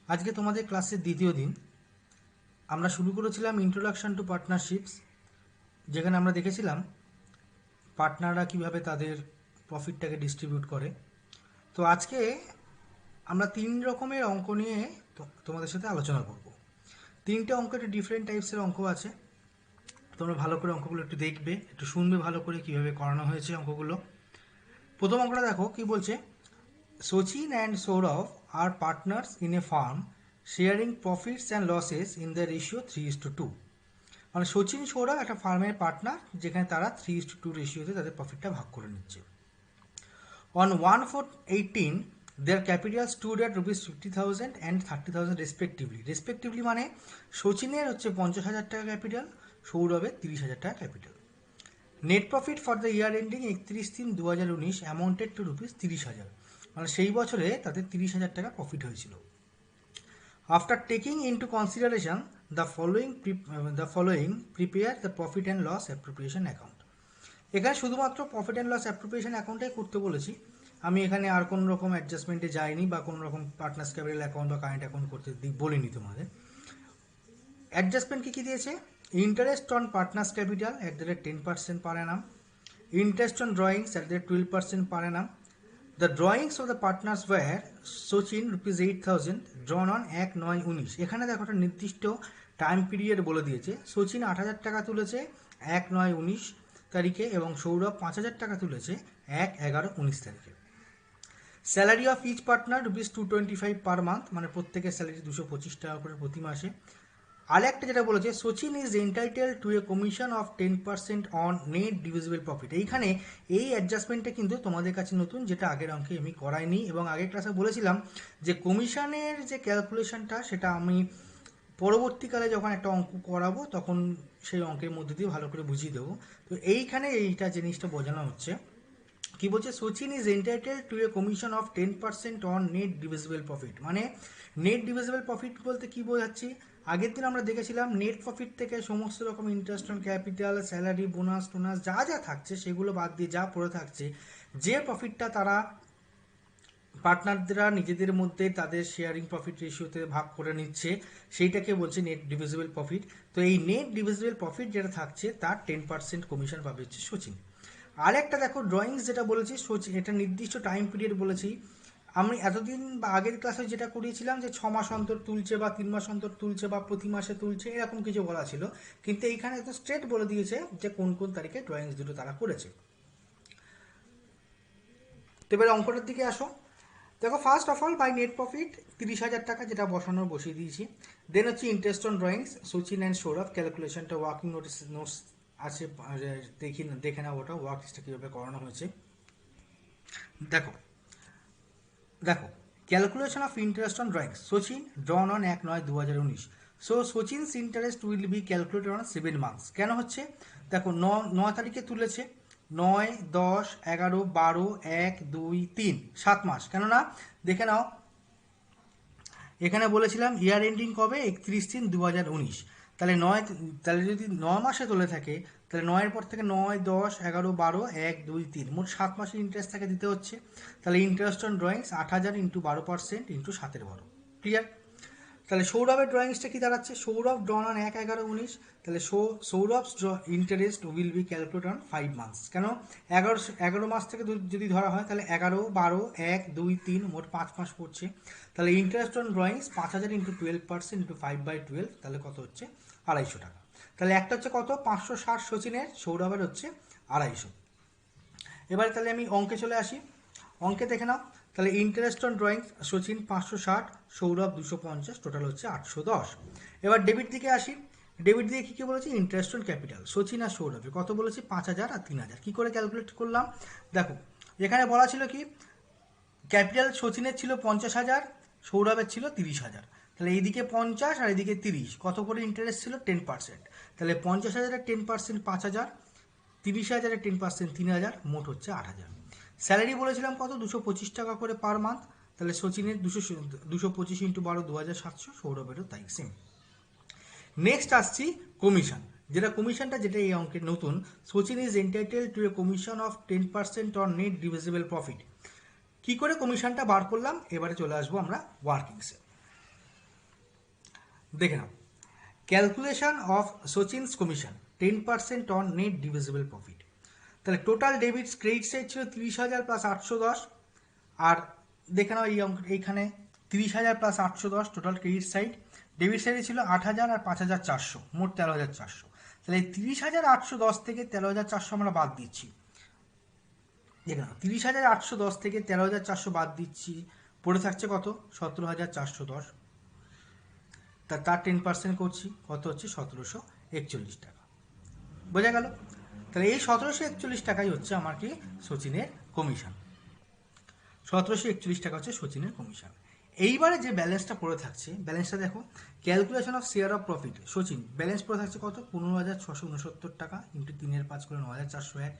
আজকে তোমাদের ক্লাসের দ্বিতীয় দিন। আমরা শুরু করেছিলাম ইন্ট্রোডাকশন টু পার্টনারশিপস, যেখানে আমরা দেখেছিলাম পার্টনাররা কিভাবে তাদের প্রফিটটাকে ডিস্ট্রিবিউট করে। তো আজকে আমরা 3 রকমের অঙ্ক নিয়ে তোমাদের সাথে আলোচনা করব। 3টে অঙ্ক একটু ডিফারেন্ট টাইপসের অঙ্ক আছে। তোমরা ভালো করে অঙ্কগুলো একটু দেখবে, একটু শুনবে ভালো করে কিভাবে করানো হয়েছে অঙ্কগুলো। প্রথম অঙ্কটা দেখো কি বলছে। Sachin and Saurav are partners in a farm, sharing profits and losses in the ratio 3:2. মানে সচিন সৌরভ একটা ফার্মের পার্টনার, যেখানে তারা 3:2 রেশিওতে তাদের প্রফিটটা ভাগ করে নিচ্ছে। On 1/4/18 their capital stood at ₹50,000 and 30,000 respectively মানে সচিনের হচ্ছে 50,000 টাকা ক্যাপিটাল, সৌরভের 30,000 টাকা capital. Net profit for the year ending 31/3/2019 amounted to ₹30,000, মানে সেই বছরে তাদের 30,000 টাকা প্রফিট হয়েছিল। After taking into consideration the following prepare the profit and loss appropriation account. এখানে শুধুমাত্র প্রফিট অ্যান্ড লস অ্যাপ্রোপ্রিয়েশন অ্যাকাউন্টটাই করতে বলেছি। আমি এখানে আর কোনো রকম অ্যাডজাস্টমেন্টে যাইনি বা কোনো রকম পার্টনার্স ক্যাপিটাল অ্যাকাউন্ট বা কারেন্ট অ্যাকাউন্ট করতে বলিনি তোমাদের। অ্যাডজাস্টমেন্ট কী কী দিয়েছে? Interest on partners capital @10% per Anam, interest on drawings at the 12% per annum. The drawings of the partners were Sachin ₹8,000 drawn on 1/9/19। এখানে দেখো একটা নির্দিষ্ট টাইম পিরিয়ড বলে দিয়েছে। সচিন 8,000 টাকা তুলেছে 1/9/19 তারিখে এবং সৌরভ 5,000 টাকা তুলেছে 1/11/19 তারিখে। Salary of each partner ₹225 per month, মানে প্রত্যেকের স্যালারি 225 টাকা করে প্রতি মাসে। আর একটা যেটা বলেছে, Sachin is entitle to a commission of 10% on net divisible profit. এইখানে এই অ্যাডজাস্টমেন্টটা কিন্তু তোমাদের কাছে নতুন, যেটা আগের অঙ্কে আমি করাইনি এবং আগের ক্লাসে বলেছিলাম যে কমিশনের যে ক্যালকুলেশনটা সেটা আমি পরবর্তীকালে যখন একটা অঙ্ক করাবো তখন সেই অঙ্কের মধ্যে দিয়ে ভালো করে বুঝিয়ে দেবো। তো এইখানে এইটা জিনিসটা বোঝানো হচ্ছে। কি বলছে? Sachin is entitle to a commission of 10% on net divisible profit. মানে নেট ডিভিজিবল প্রফিট বলতে কি বোঝাচ্ছি? আগের দিন আমরা দেখেছিলাম নেট প্রফিট থেকে সমস্ত রকম interest on capital, salary, bonus টোনাস যা যা থাকছে সেগুলো বাদ দিয়ে যা পড়ে থাকছে, যে প্রফিটটা তারা পার্টনাররা নিজেদের মধ্যে তাদের শেয়ারিং প্রফিট রেশিওতে ভাগ করে নিচ্ছে, সেইটাকে বলছে নেট ডিভিজিবল প্রফিট। তো এই নেট ডিভিজিবল প্রফিট যেটা থাকছে তার 10% কমিশন পাবে হচ্ছে সচিন। আর একটা দেখো ড্রয়িংস যেটা বলেছি সচিন, এটা নির্দিষ্ট টাইম পিরিয়ড বলেছি। আমি এতদিন বা আগের ক্লাসে যেটা করিয়েছিলাম যে 6 মাস অন্তর তুলছে বা 3 মাস অন্তর তুলছে বা প্রতি মাসে তুলছে, এরকম কিছু বলা ছিল। কিন্তু এইখানে তো স্ট্রেট বলে দিয়েছে যে কোন কোন তারিখে ড্রয়িংস দুটো তারা করেছে। তো এবার অঙ্কটার দিকে আসো। দেখো, first of all by net profit 30,000 টাকা, যেটা বসানোর বসিয়ে দিয়েছি। দেন হচ্ছে interest on drawings Sachin and Sourav, ক্যালকুলেশনটা ওয়ার্কিং নোটস আছে, দেখে নাও ওটা ওয়ার্কসটা কীভাবে করানো হয়েছে। দেখো দেখো calculation of interest on drawings Sachin ড্রন on 1/9/2019। So Sachin's interest will be calculated on 7 months. কেন হচ্ছে? দেখো 9 তারিখে তুলেছে, 9, 10, 11, 12, 1, 2, 3, 7 মাস। কেননা দেখে নাও, এখানে বলেছিলাম ইয়ার এন্ডিং কবে? 31/3/2019। তাহলে যদি 9 মাসে তোলে থাকে, তাহলে 9-এর পর থেকে 9, 10, 11, 12, 1, 2, 3 মোট 7 মাসের ইন্টারেস্ট তাকে দিতে হচ্ছে। তাহলে interest on drawings 8,000 into 12% into 7/12। Clear? তাহলে সৌরভের ড্রয়িংসটা কি দাঁড়াচ্ছে? সৌরভ ড্রন অন 1/11/19। তাহলে Sourav interest will be calculate on 5 months. কেন? 11 মাস থেকে যদি ধরা হয় তাহলে 11, 12, 1, 2, 3 মোট 5 মাস পড়ছে। তাহলে interest on drawings 5,000 into 12% into 5/12, তাহলে কত হচ্ছে? 250 টাকা। তাহলে একটা হচ্ছে কত? 560 সচিনের, সৌরভের হচ্ছে 250। এবারে তাহলে আমি অঙ্কে চলে আসি। অঙ্কে দেখে নাও, তাহলে interest on drawings Sachin 560, Sourav 250, total হচ্ছে 810। এবার ডেবিট দিকে আসি। ডেবিট দিকে কী কী বলেছি? ইন্টারেস্ট অন ক্যাপিটাল সচিন আর সৌরভে কত বলেছি? 5,000 আর 3,000। কী করে ক্যালকুলেট করলাম? দেখো, এখানে বলা ছিল কি, ক্যাপিটাল সচিনের ছিল 50,000, সৌরভের ছিল 30,000। তাহলে এইদিকে 50 আর এদিকে 30, কত করে ইন্টারেস্ট ছিল? 10%। তাহলে 50,000-এর 10% 5,000, 30,000-এর 10% 3,000, মোট হচ্ছে 8,000। স্যালারি বলেছিলাম কত? 225 টাকা করে পার মান্থ। তাহলে সচিনের 225 ইন্টু 12, 2,700, সৌরভেরও তাই সেম। নেক্সট আসছি কমিশন, যেটা এই অঙ্কের নতুন। Sachin is entitle to a commission of 10% on net divisible profit. কি করে কমিশনটা বার করলাম? এবারে চলে আসবো আমরা ওয়ার্কিংসে। দেখে নাও, calculation of Sachin's commission 10% on net divisible profit. তাহলে টোটাল ডেবিটস ক্রেডিট সাইড ছিল 30,000 প্লাস 810, আর দেখে নাও এই অঙ্ক এইখানে 30,000 plus 810 total credit side, debit সাইডে ছিল 8,000 আর 5,400, মোট 13,400। তাহলে 30,810 থেকে 13,400 আমরা বাদ দিচ্ছি। দেখে নাও 30,810 থেকে 13,400 বাদ দিচ্ছি, পড়ে থাকছে কত? 17,410। তার 10% করছি, কত হচ্ছে? 1,741 টাকা। বোঝা গেল? তাহলে এই 1,741 টাকাই হচ্ছে আমার কি সচিনের কমিশন। 1,741 টাকা হচ্ছে সচিনের কমিশন। এইবারে যে ব্যালেন্সটা পড়ে থাকছে, ব্যালেন্সটা দেখো, calculation of share of profit Sachin, balance পড়ে থাকছে কত? 15,669 টাকা ইন্টু 3/5 করে 9,401,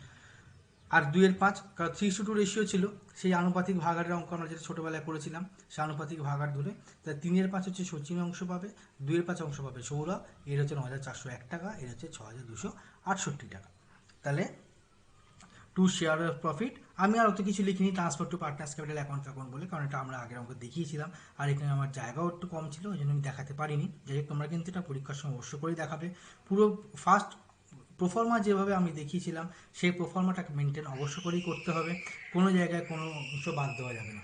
আর 2/5, কারণ 3:2 রেশিও ছিল, সেই আনুপাতিক ভাগাড়ের অঙ্ক আমরা যেটা ছোটোবেলায় করেছিলাম, সেই আনুপাতিক ভাগাড় ধরে, তাহলে 3/5 হচ্ছে সচিন অংশ পাবে, 2/5 অংশ পাবে সৌরভ, এর হচ্ছে 9,401 টাকা, এর হচ্ছে 6,268 টাকা। তাহলে টু শেয়ার অফ প্রফিট, আমি আর অত কিছু লিখিনি, transfer to partners capital account বলে, কারণ এটা আমরা আগের অঙ্ক দেখিয়েছিলাম, আর এখানে আমার জায়গাও একটু কম ছিল, ওই জন্য আমি দেখাতে পারিনি। যাই হোক, তোমরা কিন্তু এটা পরীক্ষার সময় অবশ্য করেই দেখাবে। পুরো ফার্স্ট প্রোফর্মা যেভাবে আমি দেখিয়েছিলাম সেই প্রোফর্মাটাকে মেনটেন অবশ্য করেই করতে হবে, কোনো জায়গায় কোনো অংশ বাদ দেওয়া যাবে না।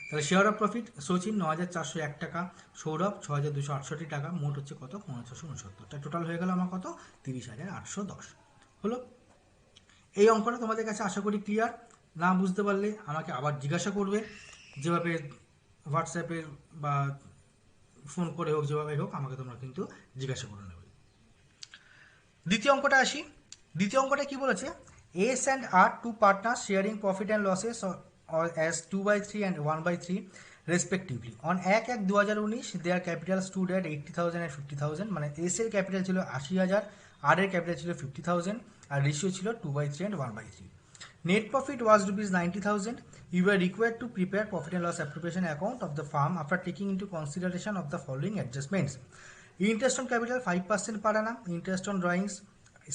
তাহলে শেয়ার অফ প্রফিট সচিন 9,401 টাকা, সৌরভ 6,268 টাকা, মোট হচ্ছে কত? 15,669। টোটাল হয়ে গেল আমার কত? 30,810 হলো। এই অঙ্কটা তোমাদের কাছে আশা করি ক্লিয়ার। না বুঝতে পারলে আমাকে আবার জিজ্ঞাসা করবে, যেভাবে হোয়াটসঅ্যাপের বা ফোন করে হোক, যেভাবে হোক আমাকে তোমরা কিন্তু জিজ্ঞাসা করে নেবে। দ্বিতীয় অঙ্কটা আসি। দ্বিতীয় অঙ্কটা কি বলেছে? S and R two partner sharing profit and losses as 2/3 and 1/3 respectively. On 1/1/2019 their capital stood at 80,000 and 50,000, মানে এস এর ক্যাপিটাল ছিল 80,000, আর এর ক্যাপিটাল ছিল 50,000, আর রেশিও ছিল 2/3 and 1/3। Net profit was rupees 90,000. You were required to prepare profit and loss appropriation account of the firm after taking into consideration of the following adjustments. Interest on capital 5% per annum, interest on drawings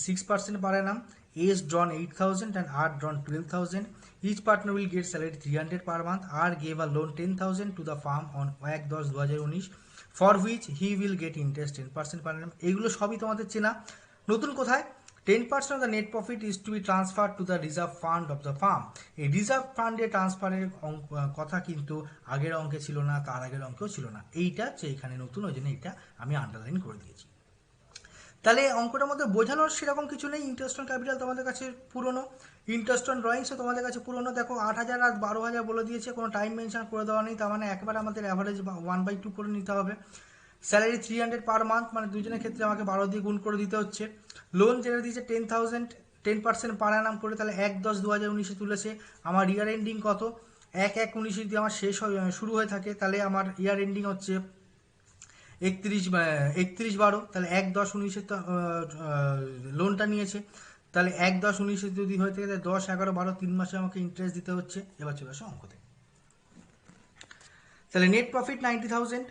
6% per annum, A's drawn 8,000 and R drawn 12,000. Each partner will get salary 300 per month. R gave a loan 10,000 to the firm on 1/10/2019 for which he will get interest 10% per annum. এগুলো সবই তোমাদের চেনা। নতুন কোথায়? 10% of the net profit is to be transferred to the reserve fund of the firm. এই reserve ফান্ডে ট্রান্সফারের কথা কিন্তু আগের অঙ্কে ছিল না, তার আগের অঙ্কেও ছিল না। এইটা হচ্ছে এখানে নতুন, ওই জন্য এটা আমি আন্ডারলাইন করে দিয়েছি। তাহলে অঙ্কটার মধ্যে বোঝানোর সেরকম কিছু নেই। ইন্টারেস্ট অন ক্যাপিটাল তোমাদের কাছে পুরনো, ইন্টারেস্ট অন ড্রয়িংসও তোমাদের কাছে পুরনো। দেখো 8,000 আর 12,000 বলে দিয়েছে, কোনো টাইম মেনশন করে দেওয়া নেই, তার মানে একবার আমাদের অ্যাভারেজ 1/2 করে নিতে হবে। স্যালারি 300 পার মান্থ, মানে দুজনের ক্ষেত্রে আমাকে 12 দিয়ে গুণ করে দিতে হচ্ছে। লোন যেটা দিয়েছে 10,000, 10% পার অ্যানাম করে, তাহলে 1/10/2019 তুলেছে। আমার ইয়ার এন্ডিং কত? 1/1/19 যদি আমার শুরু হয়ে থাকে, তাহলে আমার ইয়ার এন্ডিং হচ্ছে 31/12, তাহলে 1/10/19 লোনটা নিয়েছে, তাহলে 1/10/19 যদি হয়ে থাকে, তাহলে 10, 11, 12 3 মাসে আমাকে ইন্টারেস্ট দিতে হচ্ছে। এবার চলে আসো অঙ্কতে। তাহলে নেট প্রফিট 90,000,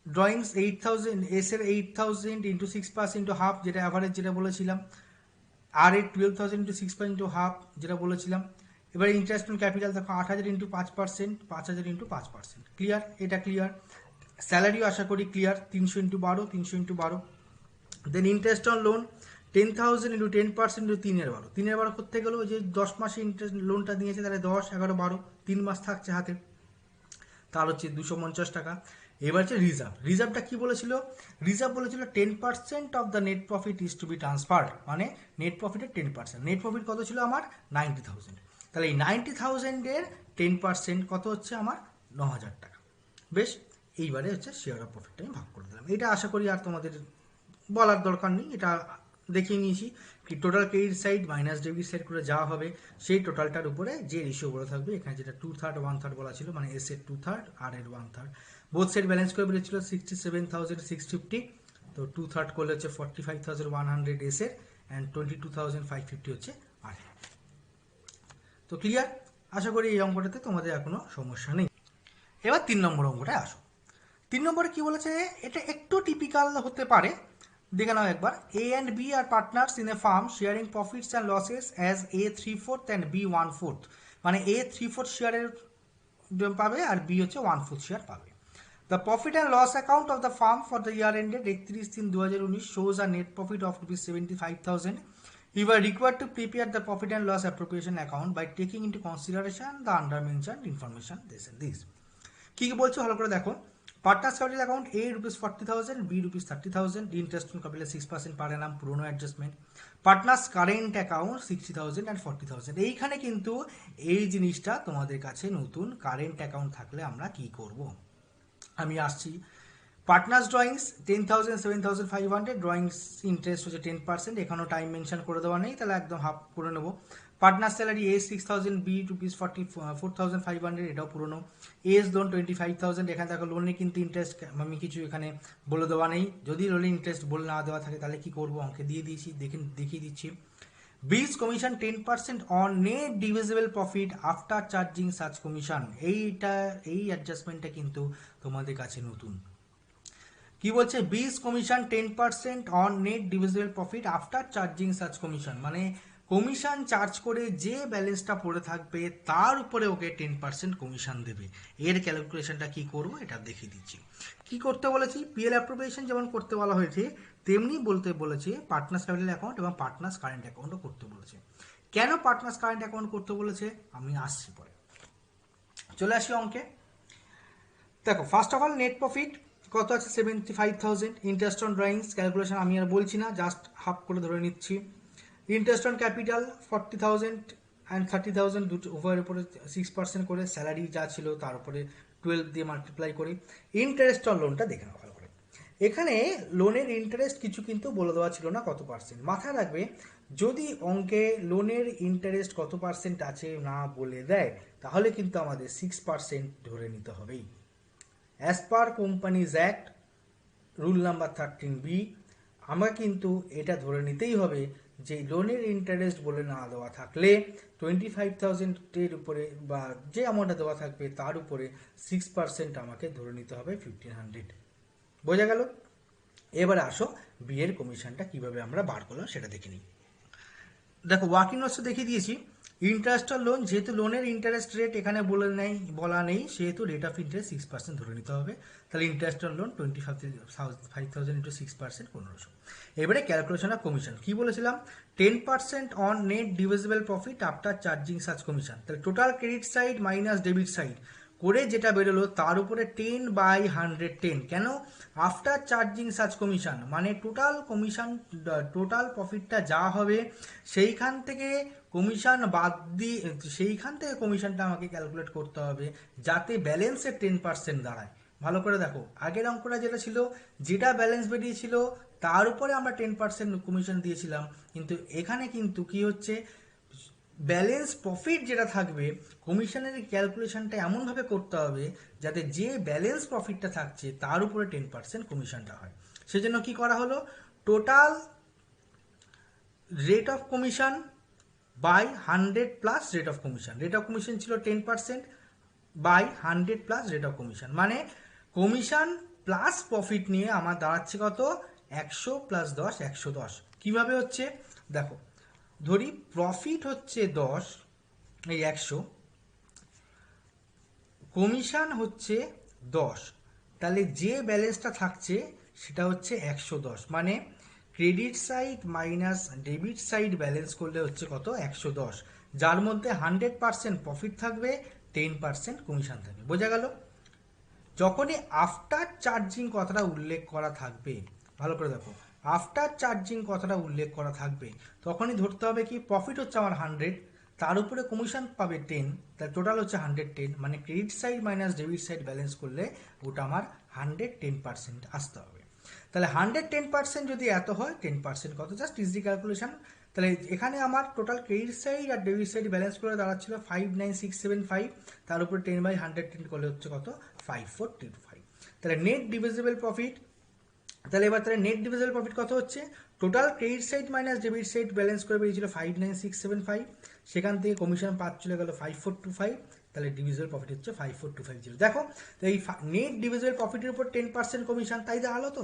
ড্রয়িংস 8,000, এস এর 8,000 ইন্টু 6% ইন্টু হাফ, যেটা অ্যাভারেজ যেটা বলেছিলাম, আর এর 12,000 ইন্টু 6% ইন্টু হাফ, যেটা বলেছিলাম। এবার ইন্টারেস্ট অন ক্যাপিটাল দেখো 8,000 ইন্টু 5%, 5,000 ইন্টু 5%। ক্লিয়ার? এটা ক্লিয়ার। স্যালারিও আশা করি clear, 300 into 12, 300 into 12। Then interest on loan 10,000 into 10% into 3/12, 3/12 করতে গেলেও যে 10 মাসে ইন্টারেস্ট লোনটা নিয়েছে, তাহলে 10, 11, 12 3 মাস থাকছে হাতে, তার হচ্ছে 250 টাকা। এবার হচ্ছে রিজার্ভ। রিজার্ভটা কি বলেছিল? রিজার্ভ বলেছিল 10% of the net profit is to be transferred, মানে নেট প্রফিটের 10%। নেট প্রফিট কত ছিল আমার? 90,000। তাহলে এই 90,000-এর 10% কত হচ্ছে আমার? 9,000 টাকা। বেশ, এইবারে হচ্ছে শেয়ার অফ প্রফিটটা আমি ভাগ করে দিলাম। এটা আশা করি আর তোমাদের বলার দরকার নেই, এটা দেখিয়ে নিয়েছি। কি total credit side minus debit side করে যাওয়া হবে, সেই টোটালটার উপরে যে রেশিও বলা থাকবে, এখানে যেটা 2/3 1/3 বলা ছিল, মানে এস এর 2/3 আর এর 1/3। বোথ সাইড ব্যালেন্স করে বেরিয়েছিল 67,650, তো 2/3 করলে হচ্ছে 45,100 এস এর, অ্যান্ড 22,550 হচ্ছে আর। তো ক্লিয়ার? আশা করি এই অঙ্কটাতে তোমাদের আর কোনো সমস্যা নেই। এবার 3 নম্বর অঙ্কটায় আসো। 3 নম্বরে কি বলেছে? এটা একটু টিপিক্যাল হতে পারে, দেখে নাও একবার। এ অ্যান্ড বি আর partners in a firm sharing profits and losses as A 3/4 and B 1/4, মানে এ 3/4 শেয়ারের পাবে আর বি হচ্ছে 1/4 শেয়ার পাবে। The profit and loss account of the firm for the year ended 31/3/2019 shows a net profit of ₹75,000. You are required to prepare the profit and loss appropriation account by taking into consideration the under mentioned information this and this. কি কি বলছো ভালো করে দেখো। Partners capital account A ₹40,000, B ₹30,000, interest on capital 6% per annum, পুরনো adjustment. Partners current account 60,000 and 40,000। এইখানে কিন্তু এই জিনিসটা তোমাদের কাছে নতুন। কারেন্ট অ্যাকাউন্ট থাকলে আমরা কি করব আমি আসছি। পার্টনার্স ড্রয়িংস 10,000 7,500, ড্রয়িংস ইন্টারেস্ট হচ্ছে 10%, এখানেও টাইম মেনশন করে দেওয়া নেই, তাহলে একদম হাফ করে নেবো। পার্টনার স্যালারি এ 6,000, বি ₹44,500, এটাও পুরনো। এস লোন 25,000, এখানে দেখো লোনে কিন্তু ইন্টারেস্ট আমি কিছু এখানে বলে দেওয়া নেই, যদি লোনের ইন্টারেস্ট বলে না দেওয়া থাকে তাহলে কি করবো, অঙ্কে দিয়ে দিয়েছি, দেখিয়ে দিচ্ছি। বিস commission 10% on net divisible profit after charging such commission. এই অ্যাডজাস্টমেন্টটা কিন্তু তোমাদের কাছে নতুন। কি বলছে, বিস commission 10% on net divisible profit after charging such commission, মানে কমিশন চার্জ করে যে ব্যালেন্সটা পড়ে থাকবে তার উপরে ওকে 10% কমিশন দেবে। এর ক্যালকুলেশনটা কি করবো এটা দেখিয়ে দিচ্ছি। কি করতে বলেছি, পিএল অ্যাপ্রোপ্রিয়েশন যেমন করতে বলা হয়েছে তেমনি বলতে বলেছে পার্টনার্স ক্যাপিটাল অ্যাকাউন্ট এবং পার্টনার্স কারেন্ট অ্যাকাউন্টও করতে বলেছে। কেন পার্টনার্স কারেন্ট অ্যাকাউন্ট করতে বলেছে আমি আসছি পরে। চলে আসি অঙ্কে। দেখো first of all net profit কত আছে 75,000, ইন্টারেস্ট অন ড্রয়িংস ক্যালকুলেশন আমি আর বলছি না, জাস্ট হাফ করে ধরে নিচ্ছি। ইন্টারেস্ট অন ক্যাপিটাল 40,000 অ্যান্ড 30,000 দুটো উভয়ের উপরে 6% করে, স্যালারি যা ছিল তার উপরে 12 দিয়ে মাল্টিপ্লাই করি। ইন্টারেস্ট অন লোনটা দেখে নাও ভালো করে। এখানে লোনের ইন্টারেস্ট কিছু কিন্তু বলে দেওয়া ছিল না কত পার্সেন্ট। মাথায় রাখবে যদি অঙ্কে লোনের ইন্টারেস্ট কত পার্সেন্ট আছে না বলে দেয় তাহলে কিন্তু আমাদের 6% ধরে নিতে হবেই। As per companies act rule number 13B আমরা কিন্তু এটা ধরে নিতেই হবে যে লোনের ইন্টারেস্ট বলে না দেওয়া থাকলে 25,000-এর উপরে বা যে অ্যামাউন্টটা দেওয়া থাকবে তার উপরে 6% আমাকে ধরে নিতে হবে 1,500। বোঝা গেল? এবারে আসো বিয়ের কমিশনটা কিভাবে আমরা বার করলাম সেটা দেখে নিই। দেখো ওয়ার্কিং নোটসে দেখিয়ে দিয়েছি ইন্টারেস্ট অন লোন, যেহেতু লোনের ইন্টারেস্ট রেট এখানে বলা নেই সেহেতু রেট অফ ইন্টারেস্ট 6% ধরে নিতে হবে। তাহলে ইন্টারেস্ট অন লোন 25,000 ইন্টু 6% 1500। এবারে ক্যালকুলেশন অফ কমিশন কি বলেছিলাম, 10% on net divisible profit after charging such commission. তাহলে total credit side minus debit side করে যেটা বেরোলো তার উপরে 10/110। কেন, আফটার চার্জিং সাচ কমিশন মানে টোটাল কমিশন টোটাল প্রফিটটা যা হবে সেইখান থেকে কমিশন বাদ দিয়ে সেইখান থেকে কমিশনটা আমাকে ক্যালকুলেট করতে হবে যাতে ব্যালেন্সের 10% দাঁড়ায়। ভালো করে দেখো আগের অঙ্কটা যেটা ছিল যেটা ব্যালেন্স বেরিয়েছিল তার উপরে আমরা 10% কমিশন দিয়েছিলাম, কিন্তু এখানে কিন্তু কি হচ্ছে ব্যালেন্স প্রফিট যেটা থাকবে কমিশনের ক্যালকুলেশনটা এমনভাবে করতে হবে যাতে যে ব্যালেন্স প্রফিটটা থাকছে তার উপরে 10% কমিশনটা হয়। সেজন্য কি করা হলো, total rate of commission by 100 plus rate of commission. Rate of commission ছিল 10% by 100 plus rate of commission, মানে কমিশন প্লাস প্রফিট নিয়ে আমার দাঁড়াচ্ছে কত 100 প্লাস 10 110। কিভাবে হচ্ছে দেখো, ধরি প্রফিট হচ্ছে 10 এই 100, কমিশন হচ্ছে 10, তাহলে যে ব্যালেন্সটা থাকছে সেটা হচ্ছে 110, মানে credit side minus debit side balance করলে হচ্ছে কত 110, যার মধ্যে 100% প্রফিট থাকবে 10% কমিশন থাকবে। বোঝা গেল? যখনই আফটার চার্জিং কথাটা উল্লেখ করা থাকবে, ভালো করে দেখো আফটার চার্জিং কথাটা উল্লেখ করা থাকবে তখনই ধরতে হবে কি প্রফিট হচ্ছে আমার 100, তার উপরে কমিশন পাবে 10, তার টোটাল হচ্ছে 110, মানে credit side minus debit side balance করলে ওটা আমার 110% আসতে হবে। তাহলে 110% যদি এত হয় 10% কত, জাস্ট ইজি ক্যালকুলেশন। তাহলে এখানে আমার টোটাল ক্রেডিট সাইড আর ডেবিট সাইড ব্যালেন্স করে দাঁড়াচ্ছিল 59675, তার উপরে 10/110 করলে হচ্ছে কত 5425। তাহলে নেট ডিভিজিবল প্রফিট, তাহলে এবার তাহলে নেট ডিভিজিবল প্রফিট কত হচ্ছে, total credit side minus debit side balance করে বেরিয়েছিল 59675, সেখান থেকে কমিশন পাঁচ চলে গেল 5425, তাহলে ডিভিজিবল প্রফিট হচ্ছে 54250। দেখো তো এই নেট ডিভিজিবল প্রফিটের উপর 10% কমিশন, তাই দাঁড়ালো তো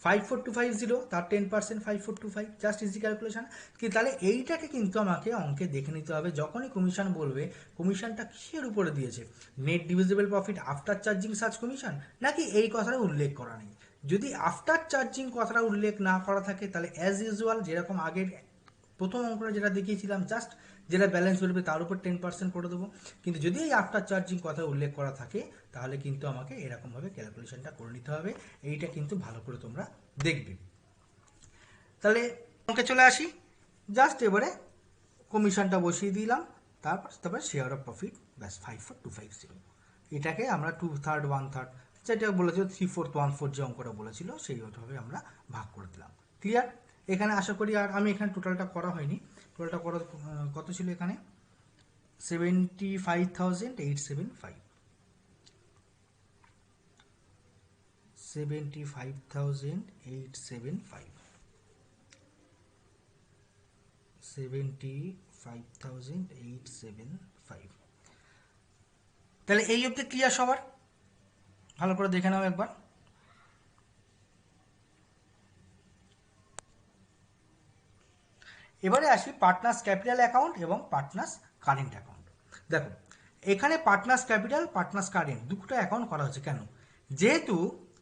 54,250 তার 10% 5425 জাস্ট ইজি ক্যালকুলেশন কি। তাহলে এইটাকে কিন্তু আমাকে অঙ্কে দেখে নিতে হবে যখনই কমিশন বলবে কমিশনটা কিসের উপরে দিয়েছে, net divisible profit after charging সার্চ কমিশন নাকি এই কথাটা উল্লেখ করা নেই। যদি আফটার চার্জিং কথাটা উল্লেখ না করা থাকে তাহলে অ্যাজ ইউজুয়াল যেরকম আগের প্রথম অঙ্কটা যেটা দেখিয়েছিলাম জাস্ট যেটা ব্যালেন্স বেরোবে তার উপর 10% করে দেবো। কিন্তু যদি এই আফটার চার্জিং কথা উল্লেখ করা থাকে তাহলে কিন্তু আমাকে এরকমভাবে ক্যালকুলেশনটা করে নিতে হবে। এইটা কিন্তু ভালো করে তোমরা দেখবে। তাহলে অঙ্কে চলে আসি, জাস্ট এবারে কমিশনটা বসিয়ে দিলাম, তারপর শেয়ার অফ প্রফিট ব্যাস 54,250। এটাকে আমরা 2/3 1/3 যেটা বলেছিল 3/4 1/4 যে অঙ্কটা বলেছিল সেইভাবে আমরা ভাগ করে দিলাম। ক্লিয়ার? এখানে আশা করি, আর আমি এখানে টোটালটা করা হয়নি, টোটালটা করা কত ছিল এখানে 75,875 75,875 75,875। তাহলে এই অবধি ক্লিয়ার সবার? ভালো করে দেখে নাও একবার। এবারে আসি পার্টনার্স ক্যাপিটাল অ্যাকাউন্ট এবং পার্টনার্স কারেন্ট অ্যাকাউন্ট। দেখো এখানে পার্টনার্স ক্যাপিটাল পার্টনার্স কারেন্ট দুটো অ্যাকাউন্ট করা হচ্ছে কেন, যেহেতু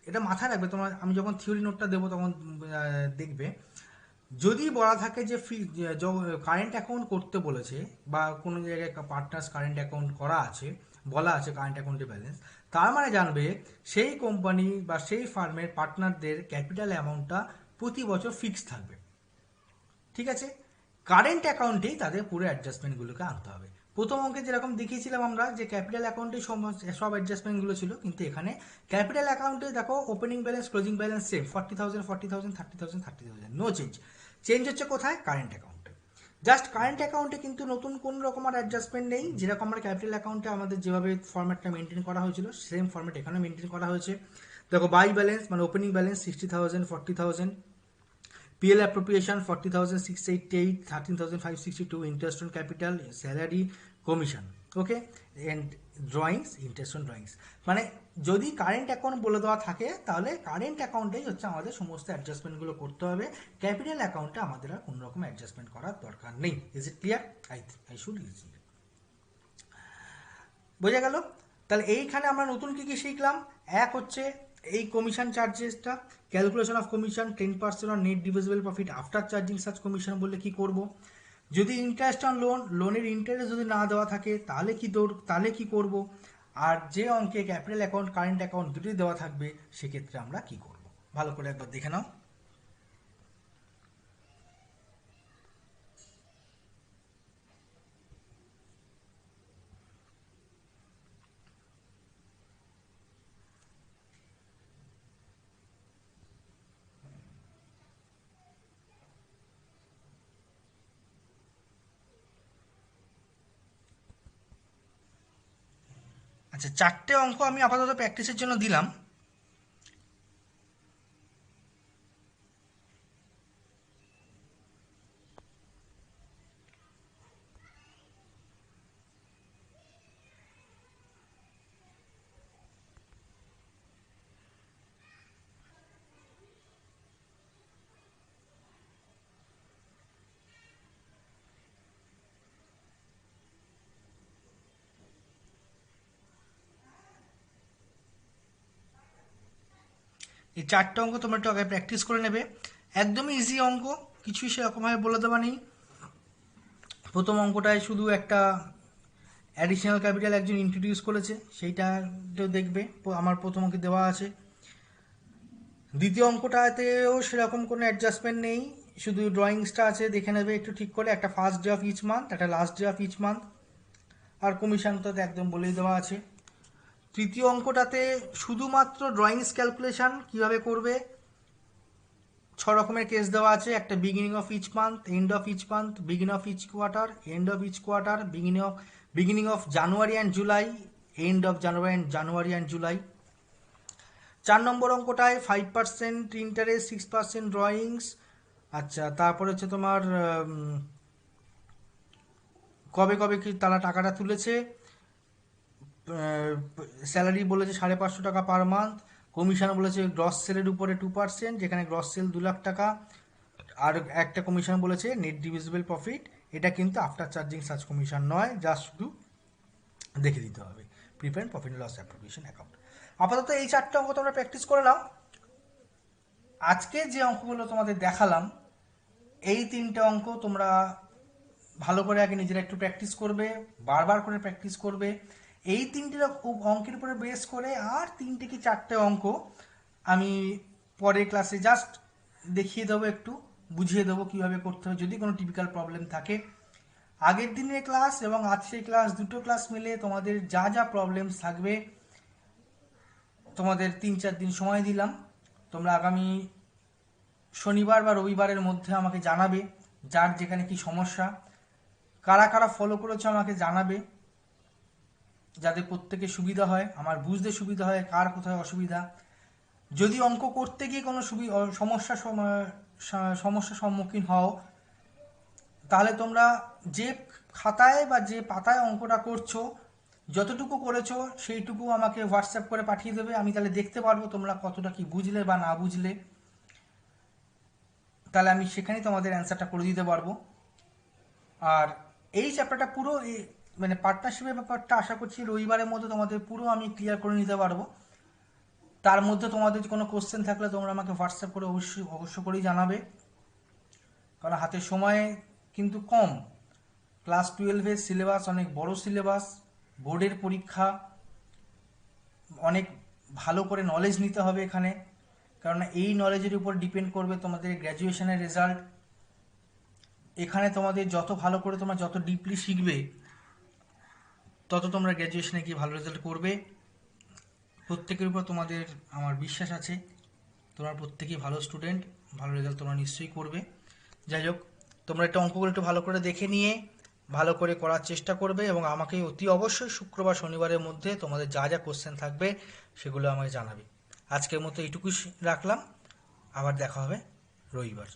এটা মাথায় রাখবে তোমরা, আমি যখন থিওরি নোটটা দেবো তখন দেখবে যদি বলা থাকে যে কারেন্ট অ্যাকাউন্ট করতে বলেছে বা কোনো জায়গায় পার্টনার্স কারেন্ট অ্যাকাউন্ট করা আছে, বলা আছে কারেন্ট অ্যাকাউন্টের ব্যালেন্স, তার মানে জানবে সেই কোম্পানি বা সেই ফার্মের পার্টনারদের ক্যাপিটাল অ্যামাউন্টটা প্রতি বছর ফিক্স থাকবে। ঠিক আছে, কারেন্ট অ্যাকাউন্টেই তাদের পুরো অ্যাডজাস্টমেন্টগুলোকে আনতে হবে। প্রথম অঙ্কে যেরকম দেখিয়েছিলাম আমরা যে ক্যাপিটাল অ্যাকাউন্টে সব অ্যাডজাস্টমেন্টগুলো ছিল, কিন্তু এখানে ক্যাপিটাল অ্যাকাউন্টে দেখো opening balance closing balance same 40,000 40,000 30,000 30,000, no change. Change হচ্ছে কোথায়? কারেন্ট অ্যাকাউন্টে। জাস্ট কারেন্ট অ্যাকাউন্টে কিন্তু নতুন কোন রকম আর অ্যাডজাস্টমেন্ট নেই, যেরকম আমরা ক্যাপিটাল অ্যাকাউন্টে আমাদের যেভাবে ফর্ম্যাটটা মেনটেন করা হয়েছিল সেম ফর্ম্যাট এখানে মেনটেন করা হয়েছে। দেখো বাই ব্যালেন্স মানে opening balance 60,000 40,000, PL appropriation 40,688, 13,562, interest on capital, salary, commission, okay, and drawings, interest on drawings। মানে যদি কারেন্ট অ্যাকাউন্ট বলে দেওয়া থাকে তাহলে কারেন্ট অ্যাকাউন্টেই হচ্ছে আমাদের সমস্ত অ্যাডজাস্টমেন্টগুলো করতে হবে, ক্যাপিটাল অ্যাকাউন্টে আমাদের আর কোনো রকম অ্যাডজাস্টমেন্ট করার দরকার নেই। Is it clear? I should is it. বোঝা গেল? তাহলে এইখানে আমরা নতুন কী কী শিখলাম? এক হচ্ছে এই কমিশন চার্জেসটা, calculation of commission 10% on net divisible profit after charging সার্চ কমিশন বললে কি করব, যদি ইন্টারেস্ট অন লোনের ইন্টারেস্ট যদি না দেওয়া থাকে তাহলে কি করব, আর যে অঙ্কে ক্যাপিটাল অ্যাকাউন্ট কারেন্ট অ্যাকাউন্ট দুটোই দেওয়া থাকবে সেক্ষেত্রে আমরা কি করব, ভালো করে একবার দেখে নাও। আচ্ছা, চারটে অঙ্ক আমি আপাতত প্র্যাকটিসের জন্য দিলাম। এই চারটে অঙ্ক তোমরা একটু আগে প্র্যাকটিস করে নেবে, একদমই ইজি অঙ্ক, কিছুই সেরকমভাবে বলে দেওয়া নেই। প্রথম অঙ্কটায় শুধু একটা অ্যাডিশনাল ক্যাপিটাল একজন ইন্ট্রোডিউস করেছে, সেইটা দেখবে আমার প্রথম অঙ্কে দেওয়া আছে। দ্বিতীয় অঙ্কটাতেও সেরকম কোনো অ্যাডজাস্টমেন্ট নেই, শুধু ড্রয়িংসটা আছে, দেখে নেবে একটু ঠিক করে, একটা first day of each month একটা last day of each month, আর কমিশনটা তো একদম বলেই দেওয়া আছে। তৃতীয় অঙ্কটাতে শুধুমাত্র ড্রয়িংস ক্যালকুলেশন কিভাবে করবে 6 রকমের কেস দেওয়া আছে, একটা beginning of each month, end of each month, beginning of each quarter, end of each quarter, beginning of January and July, end of January and July. 4 নম্বর অঙ্কটায় 5% ইন্টারেস্ট 6% ড্রয়িংস। আচ্ছা, তারপর হচ্ছে তোমার কবে কবে কি তারা টাকাটা তুলেছে, স্যালারি বলেছে 550 টাকা পার মান্থ, কমিশন বলেছে গ্রস সেলের উপরে 2%, যেখানে গ্রস সেল 2 লাখ টাকা। আর একটা কমিশন বলেছে নেট ডিভিজিবল প্রফিট, এটা কিন্তু আফটার চার্জিং সার্চ কমিশন নয়, যা শুধু দেখে দিতে হবে prepare profit loss appropriation account. আপাতত এই 4টে অঙ্ক তোমরা প্র্যাকটিস করে নাও। আজকে যে অঙ্কগুলো তোমাদের দেখালাম এই 3টে অঙ্ক তোমরা ভালো করে আগে নিজেরা একটু প্র্যাকটিস করবে, বারবার করে প্র্যাকটিস করবে। এই 3টে অঙ্কের উপরে বেস করে আর 3টে কি 4টে অঙ্ক আমি পরের ক্লাসে জাস্ট দেখিয়ে দেবো, একটু বুঝিয়ে দেবো কীভাবে করতে হবে যদি কোনো টিপিক্যাল প্রবলেম থাকে। আগের দিনের ক্লাস এবং আজকের ক্লাস, দুটো ক্লাস মিলে তোমাদের যা যা প্রবলেমস থাকবে তোমাদের 3-4 দিন সময় দিলাম। তোমরা আগামী শনিবার বা রবিবারের মধ্যে আমাকে জানাবে যার যেখানে কি সমস্যা, কারা কারা ফলো করেছো আমাকে জানাবে, যাদের প্রত্যেকে সুবিধা হয়, আমার বুঝতে সুবিধা হয় কার কোথায় অসুবিধা। যদি অঙ্ক করতে গিয়ে কোনো সমস্যার সম্মুখীন হও, তাহলে তোমরা যে খাতায় বা যে পাতায় অঙ্কটা করছো যতটুকু করেছো সেইটুকু আমাকে হোয়াটসঅ্যাপ করে পাঠিয়ে দেবে, আমি তাহলে দেখতে পারবো তোমরা কতটা কি বুঝলে বা না বুঝলে, তাহলে আমি সেখানেই তোমাদের অ্যান্সারটা করে দিতে পারবো। আর এই চ্যাপ্টারটা পুরো মানে পার্টনারশিপের ব্যাপারটা আশা করছি রবিবারের মধ্যে তোমাদের পুরো আমি ক্লিয়ার করে নিতে পারবো। তার মধ্যে তোমাদের কোনো কোশ্চেন থাকলে তোমরা আমাকে হোয়াটসঅ্যাপ করে অবশ্য করেই জানাবে, কারণ হাতে সময় কিন্তু কম। ক্লাস 12-এর সিলেবাস অনেক বড় সিলেবাস, বোর্ডের পরীক্ষা, অনেক ভালো করে নলেজ নিতে হবে এখানে, কারণ এই নলেজের উপর ডিপেন্ড করবে তোমাদের গ্র্যাজুয়েশনের রেজাল্ট। এখানে তোমাদের যত ভালো করে তোমরা যত ডিপলি শিখবে তত তোমরা গ্র্যাজুয়েশনে গিয়ে ভালো রেজাল্ট করবে। প্রত্যেকের উপর তোমাদের আমার বিশ্বাস আছে, তোমরা প্রত্যেকেই ভালো স্টুডেন্ট, ভালো রেজাল্ট তোমরা নিশ্চয়ই করবে। যাই হোক, তোমরা একটা অঙ্কগুলো একটু ভালো করে দেখে নিয়ে ভালো করে করার চেষ্টা করবে এবং আমাকে অতি অবশ্যই শুক্রবার শনিবারের মধ্যে তোমাদের যা যা কোশ্চেন থাকবে সেগুলো আমাকে জানাবে। আজকের মতো এইটুকুই রাখলাম, আবার দেখা হবে রবিবার।